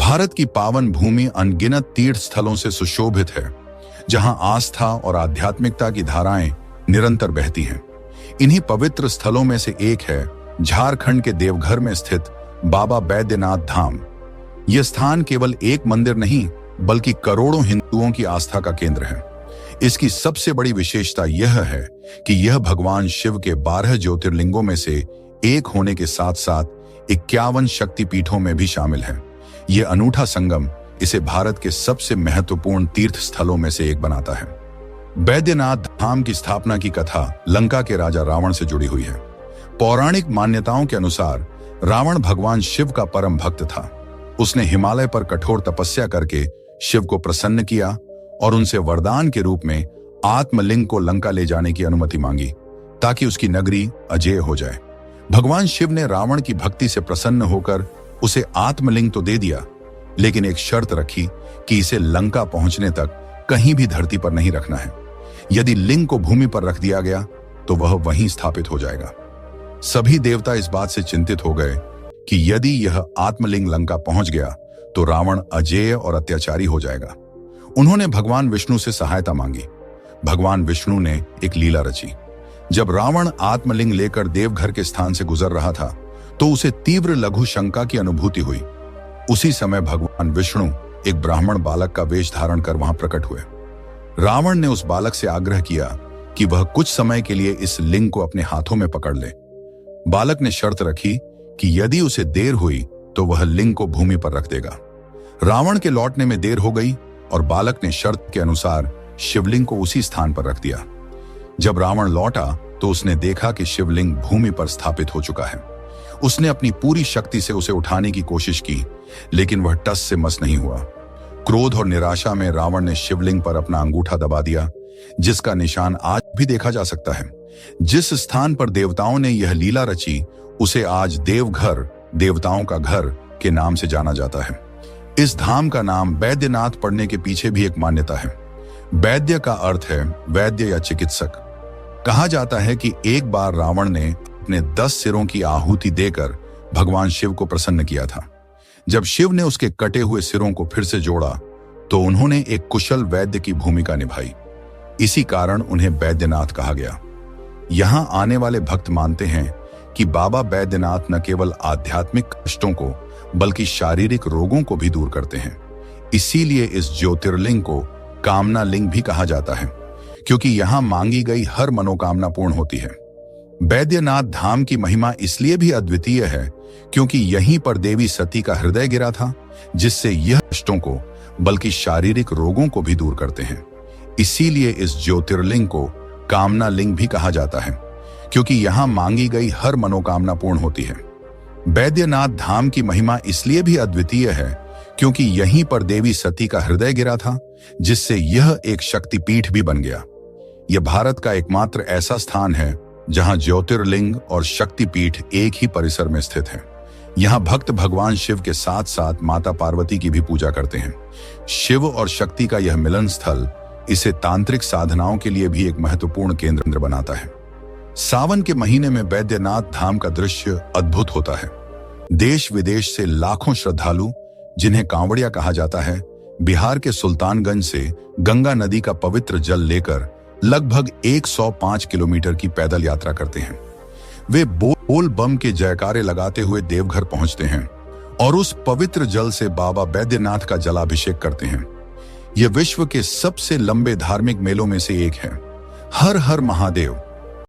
भारत की पावन भूमि अनगिनत तीर्थ स्थलों से सुशोभित है, जहां आस्था और आध्यात्मिकता की धाराएं निरंतर बहती हैं। इन्हीं पवित्र स्थलों में से एक है झारखंड के देवघर में स्थित बाबा बैद्यनाथ धाम। यह स्थान केवल एक मंदिर नहीं, बल्कि करोड़ों हिंदुओं की आस्था का केंद्र है। इसकी सबसे बड़ी विशेषता यह है कि यह भगवान शिव के 12 ज्योतिर्लिंगों में से एक होने के साथ साथ 51 शक्तिपीठों में भी शामिल है। यह अनूठा संगम इसे भारत के सबसे महत्वपूर्ण तीर्थ स्थलों में से एक बनाता है। बैद्यनाथ धाम की स्थापना की कथा लंका के राजा रावण से जुड़ी हुई है। पौराणिक मान्यताओं के अनुसार रावण भगवान शिव का परम भक्त था। उसने हिमालय पर कठोर तपस्या करके शिव को प्रसन्न किया और उनसे वरदान के रूप में आत्मलिंग को लंका ले जाने की अनुमति मांगी, ताकि उसकी नगरी अजेय हो जाए। भगवान शिव ने रावण की भक्ति से प्रसन्न होकर उसे आत्मलिंग तो दे दिया, लेकिन एक शर्त रखी कि इसे लंका पहुंचने तक कहीं भी धरती पर नहीं रखना है। यदि लिंग को भूमि पर रख दिया गया तो वह वहीं स्थापित हो जाएगा। सभी देवता इस बात से चिंतित हो गए कि यदि यह आत्मलिंग लंका पहुंच गया तो रावण अजेय और अत्याचारी हो जाएगा। उन्होंने भगवान विष्णु से सहायता मांगी। भगवान विष्णु ने एक लीला रची। जब रावण आत्मलिंग लेकर देवघर के स्थान से गुजर रहा था तो उसे तीव्र लघु शंका की अनुभूति हुई। उसी समय भगवान विष्णु एक ब्राह्मण बालक का वेश धारण कर वहां प्रकट हुए। रावण ने उस बालक से आग्रह किया कि वह कुछ समय के लिए इस लिंग को अपने हाथों में पकड़ ले। बालक ने शर्त रखी कि यदि उसे देर हुई तो वह लिंग को भूमि पर रख देगा। रावण के लौटने में देर हो गई और बालक ने शर्त के अनुसार शिवलिंग को उसी स्थान पर रख दिया। जब रावण लौटा तो उसने देखा कि शिवलिंग भूमि पर स्थापित हो चुका है। उसने अपनी पूरी शक्ति से उसे उठाने की कोशिश की, लेकिन वह टस से मस नहीं हुआ। क्रोध और निराशा में रावण ने शिवलिंग पर अपना अंगूठा दबा दिया, जिसका निशान आज भी देखा जा सकता है। जिस स्थान पर देवताओं ने यह लीला रची उसे आज देवघर, देवताओं का घर के नाम से जाना जाता है। इस धाम का नाम बैद्यनाथ पड़ने के पीछे भी एक मान्यता है। बैद्य का अर्थ है वैद्य या चिकित्सक। कहा जाता है कि एक बार रावण ने अपने 10 सिरों की आहुति देकर भगवान शिव को प्रसन्न किया था। जब शिव ने उसके कटे हुए सिरों को फिर से जोड़ा तो उन्होंने एक कुशल वैद्य की भूमिका निभाई। इसी कारण उन्हें बैद्यनाथ कहा गया। यहां आने वाले भक्त मानते हैं कि बाबा बैद्यनाथ न केवल आध्यात्मिक कष्टों को बल्कि शारीरिक रोगों को भी दूर करते हैं। इसीलिए इस ज्योतिर्लिंग को कामना लिंग भी कहा जाता है, क्योंकि यहां मांगी गई हर मनोकामना पूर्ण होती है। बैद्यनाथ धाम की महिमा इसलिए भी अद्वितीय है क्योंकि यहीं पर देवी सती का हृदय गिरा था, जिससे यह कष्टों को बल्कि शारीरिक रोगों को भी दूर करते हैं। इसीलिए इस ज्योतिर्लिंग को कामना लिंग भी कहा जाता है, क्योंकि यहां मांगी गई हर मनोकामना पूर्ण होती है। बैद्यनाथ धाम की महिमा इसलिए भी अद्वितीय है क्योंकि यहीं पर देवी सती का हृदय गिरा था, जिससे यह एक शक्तिपीठ भी बन गया। यह भारत का एकमात्र ऐसा स्थान है जहां ज्योतिर्लिंग और शक्तिपीठ एक ही परिसर में स्थित है। यहां भक्त भगवान शिव के साथ साथ माता पार्वती की भी पूजा करते हैं। शिव और शक्ति का यह मिलन स्थल इसे तांत्रिक साधनाओं के लिए भी एक महत्वपूर्ण केंद्र बनाता है। सावन के महीने में बैद्यनाथ धाम का दृश्य अद्भुत होता है। देश विदेश से लाखों श्रद्धालु, जिन्हें कांवड़िया कहा जाता है, बिहार के सुल्तानगंज से गंगा नदी का पवित्र जल लेकर लगभग 105 किलोमीटर की पैदल यात्रा करते हैं। वे बोल बम के जयकारे लगाते हुए देवघर पहुंचते हैं और उस पवित्र जल से बाबा बैद्यनाथ का जलाभिषेक करते हैं। यह विश्व के सबसे लंबे धार्मिक मेलों में से एक है। हर हर महादेव।